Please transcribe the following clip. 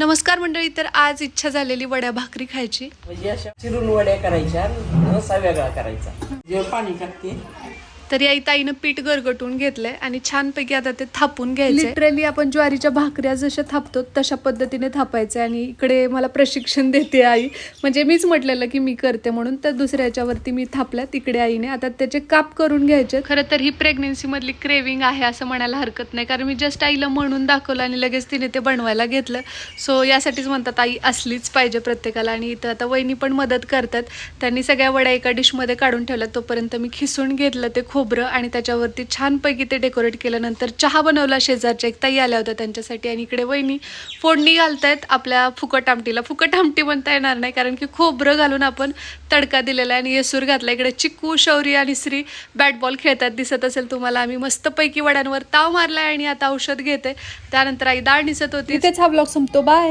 नमस्कार मंडळी. तर आज इच्छा झालेली वड्या भाकरी खायची. म्हणजे अशा चिरून वड्या करायच्या, रसा वेगळा करायचा. जे पाणी टाकते तरी आई ताईनं पीठ गरगटून घेतलंय आणि छानपैकी आता ते थापून घ्यायचे. लिटरली आपण ज्वारीच्या भाकऱ्या जशा थापतो तशा पद्धतीने थापायचे. आणि इकडे मला प्रशिक्षण देते आई. म्हणजे मीच म्हटलेलं की मी करते म्हणून, तर दुसऱ्याच्यावरती मी थापल्या. तिकडे आईने आता त्याचे काप करून घ्यायचे. खरं तर ही प्रेग्नेन्सी मधली क्रेविंग आहे असं म्हणायला हरकत नाही, कारण मी जस्ट आईला म्हणून दाखवलं आणि लगेच तिने ते बनवायला घेतलं. सो यासाठीच म्हणतात आई असलीच पाहिजे प्रत्येकाला. आणि इथं आता वहिनी पण मदत करतात. त्यांनी सगळ्या वड्या एका डिशमध्ये काढून ठेवल्या. तोपर्यंत मी खिसून घेतलं ते खोबरं आणि त्याच्यावरती छानपैकी ते डेकोरेट केल्यानंतर चहा बनवला. शेजारच्या एक ताई आल्या होत्या त्यांच्यासाठी. आणि इकडे वहिनी फोडणी घालतायत आपल्या फुकट आमटीला. फुकट आमटी म्हणता येणार नाही, कारण की खोबरं घालून आपण तडका दिलेला आहे आणि येसूर घातला. इकडे चिक्कू, शौर्य आणि श्री बॅट बॉल खेळतात दिसत असेल तुम्हाला. आम्ही मस्तपैकी वड्यांवर ताव मारलाय आणि आता औषध घेते. त्यानंतर आई डाळ निसत होती. तेच हा ब्लॉग संपतो. बाय.